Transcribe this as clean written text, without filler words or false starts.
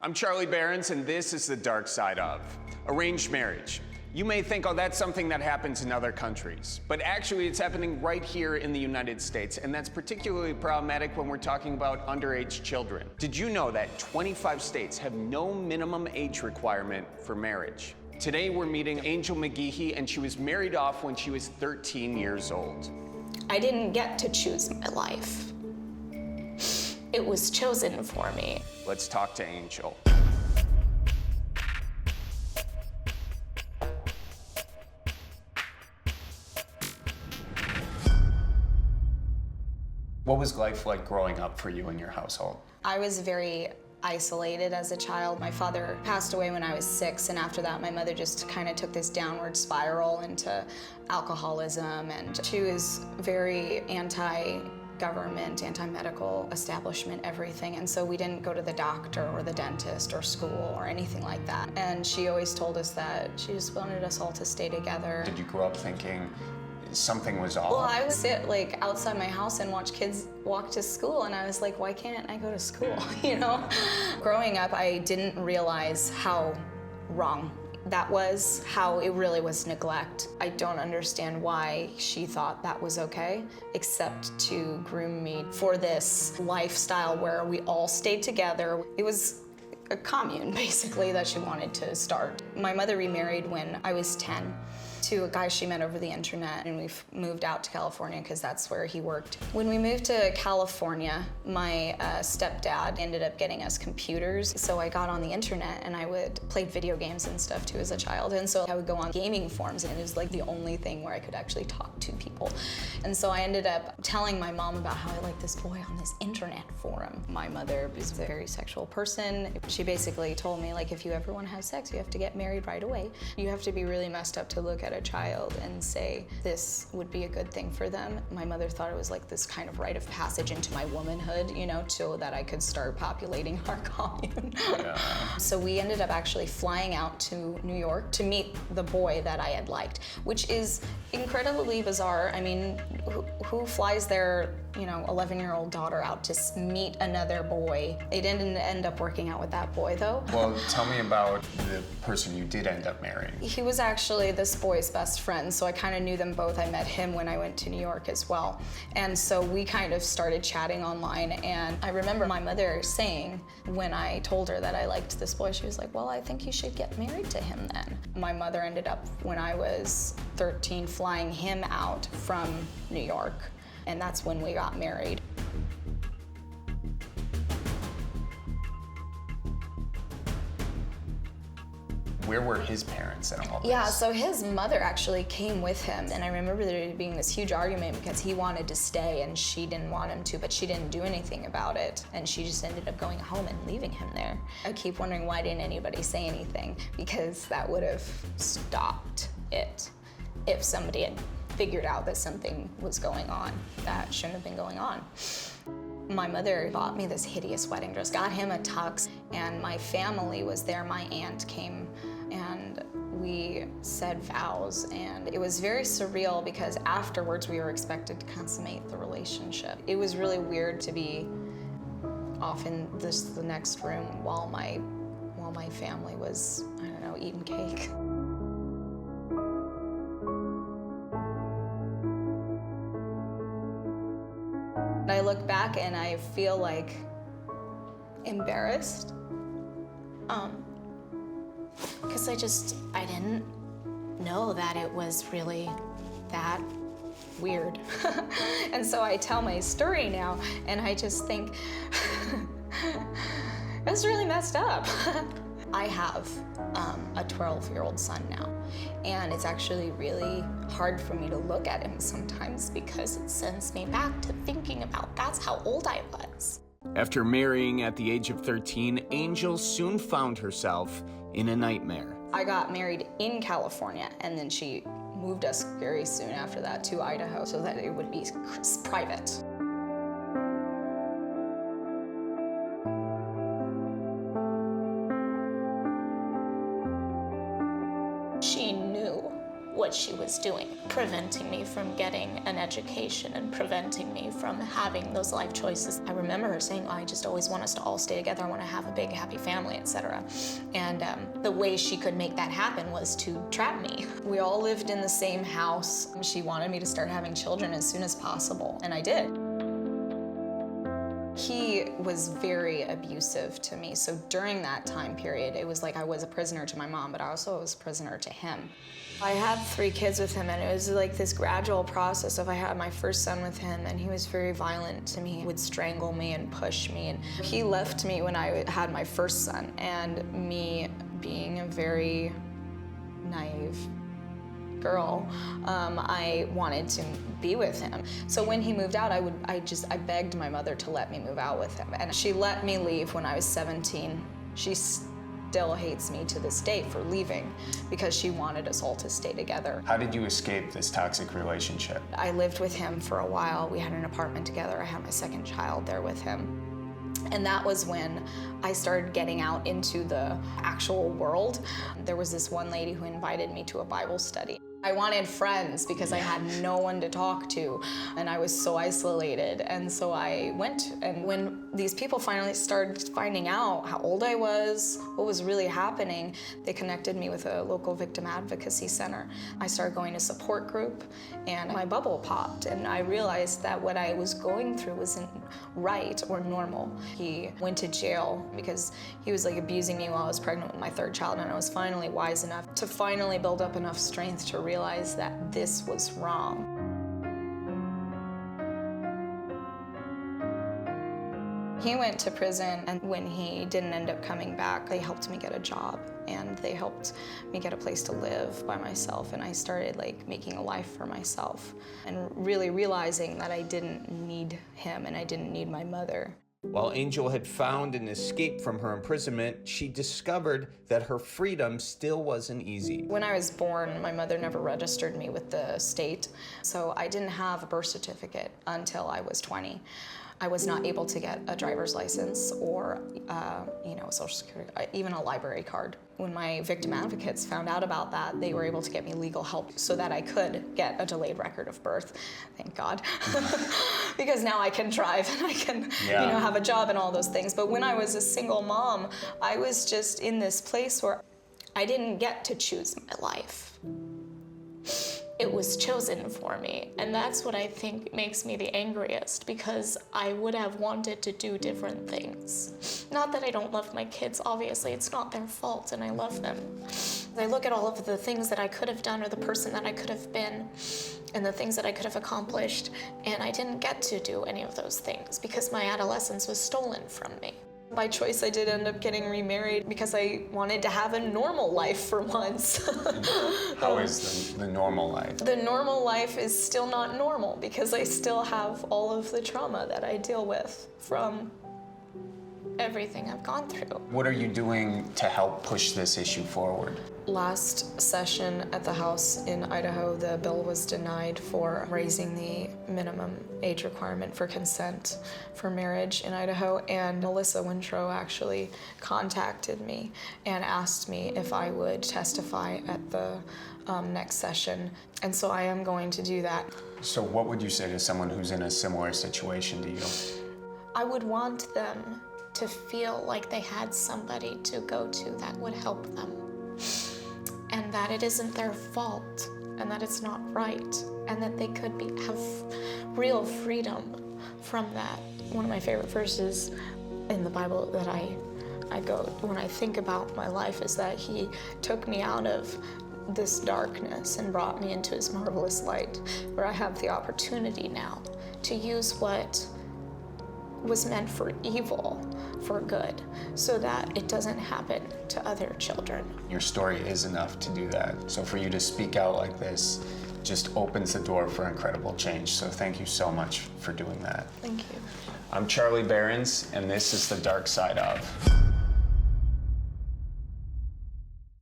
I'm Charlie Behrens, and this is the dark side of arranged marriage. You may think, oh, that's something that happens in other countries, but actually it's happening right here in the United States, and that's particularly problematic when we're talking about underage children. Did you know that 25 states have no minimum age requirement for marriage? Today we're meeting Angel McGehee, and she was married off when she was 13 years old. I didn't get to choose my life. It was chosen for me. Let's talk to Angel. What was life like growing up for you in your household? I was very isolated as a child. My father passed away when I was 6, and after that my mother just kind of took this downward spiral into alcoholism, and she was very anti-government, anti-medical establishment, everything, and so we didn't go to the doctor or the dentist or school or anything like that. And she always told us that she just wanted us all to stay together. Did you grow up thinking something was off? Well, I would sit like outside my house and watch kids walk to school, and I was like, why can't I go to school, you know? Growing up, I didn't realize how wrong that was, how it really was neglect. I don't understand why she thought that was okay, except to groom me for this lifestyle where we all stayed together. It was a commune, basically, that she wanted to start. My mother remarried when I was 10. To a guy she met over the internet, and we've moved out to California because that's where he worked. When we moved to California, my stepdad ended up getting us computers, so I got on the internet and I would play video games and stuff too as a child, and so I would go on gaming forums, and it was like the only thing where I could actually talk to people. And so I ended up telling my mom about how I liked this boy on this internet forum. My mother is a very sexual person. She basically told me, like, if you ever want to have sex, you have to get married right away. You have to be really messed up to look at a child and say this would be a good thing for them. My mother thought it was like this kind of rite of passage into my womanhood, you know, so that I could start populating our commune. Yeah. So we ended up actually flying out to New York to meet the boy that I had liked, which is incredibly bizarre. I mean, who flies their, 11-year-old daughter out to meet another boy? They didn't end up working out with that boy, though. Well, tell me about the person you did end up marrying. He was actually this boy's best friend, so I kind of knew them both. I met him when I went to New York as well. And so we kind of started chatting online, and I remember my mother saying, when I told her that I liked this boy, she was like, well, I think you should get married to him then. My mother ended up, when I was 13, flying him out from New York, and that's when we got married. Where were his parents in all this? Yeah, so his mother actually came with him, and I remember there being this huge argument because he wanted to stay and she didn't want him to, but she didn't do anything about it, and she just ended up going home and leaving him there. I keep wondering, why didn't anybody say anything? Because that would have stopped it if somebody had figured out that something was going on that shouldn't have been going on. My mother bought me this hideous wedding dress, got him a tux, and my family was there. My aunt came and we said vows, and it was very surreal because afterwards we were expected to consummate the relationship. It was really weird to be off in the next room while my family was, I don't know, eating cake. I look back and I feel like embarrassed, because I didn't know that it was really that weird. And so I tell my story now, and I just think, it's really messed up. I have a 12-year-old son now, and it's actually really hard for me to look at him sometimes because it sends me back to thinking about that's how old I was. After marrying at the age of 13, Angel soon found herself in a nightmare. I got married in California, and then she moved us very soon after that to Idaho so that it would be private. She knew what she was doing, preventing me from getting an education and preventing me from having those life choices. I remember her saying, I just always want us to all stay together. I want to have a big, happy family, etc. And the way she could make that happen was to trap me. We all lived in the same house. She wanted me to start having children as soon as possible, and I did. He was very abusive to me, so during that time period, it was like I was a prisoner to my mom, but I also was a prisoner to him. I had 3 kids with him, and it was like this gradual process of I had my first son with him, and he was very violent to me. He would strangle me and push me, and he left me when I had my first son, and me being a very naive girl, I wanted to be with him. So when he moved out, I begged my mother to let me move out with him. And she let me leave when I was 17. She still hates me to this day for leaving because she wanted us all to stay together. How did you escape this toxic relationship? I lived with him for a while. We had an apartment together. I had my second child there with him. And that was when I started getting out into the actual world. There was this one lady who invited me to a Bible study. I wanted friends because I had no one to talk to, and I was so isolated. And so I went, and when these people finally started finding out how old I was, what was really happening, they connected me with a local victim advocacy center. I started going to support group, and my bubble popped, and I realized that what I was going through wasn't right or normal. He went to jail because he was like abusing me while I was pregnant with my 3rd child, and I was finally wise enough to finally build up enough strength to realize that this was wrong. He went to prison, and when he didn't end up coming back, they helped me get a job, and they helped me get a place to live by myself, and I started like making a life for myself and really realizing that I didn't need him and I didn't need my mother. While Angel had found an escape from her imprisonment, she discovered that her freedom still wasn't easy. When I was born, my mother never registered me with the state, so I didn't have a birth certificate until I was 20. I was not able to get a driver's license or, Social Security, even a library card. When my victim advocates found out about that, they were able to get me legal help so that I could get a delayed record of birth. Thank God. Because now I can drive and I can, have a job and all those things. But when I was a single mom, I was just in this place where I didn't get to choose my life. It was chosen for me, and that's what I think makes me the angriest, because I would have wanted to do different things. Not that I don't love my kids, obviously, it's not their fault, and I love them. I look at all of the things that I could have done or the person that I could have been and the things that I could have accomplished, and I didn't get to do any of those things because my adolescence was stolen from me. By choice, I did end up getting remarried because I wanted to have a normal life for once. How is the normal life? The normal life is still not normal because I still have all of the trauma that I deal with from everything I've gone through. What are you doing to help push this issue forward? Last session at the House in Idaho, the bill was denied for raising the minimum age requirement for consent for marriage in Idaho, and Melissa Wintrow actually contacted me and asked me if I would testify at the next session, and so I am going to do that. So what would you say to someone who's in a similar situation to you? I would want them to feel like they had somebody to go to that would help them, and that it isn't their fault, and that it's not right, and that they could have real freedom from that. One of my favorite verses in the Bible that I go when I think about my life is that he took me out of this darkness and brought me into his marvelous light, where I have the opportunity now to use what was meant for evil for good, so that it doesn't happen to other children. Your story is enough to do that. So for you to speak out like this just opens the door for incredible change. So thank you so much for doing that. Thank you. I'm Charlie Behrens, and this is The Dark Side of.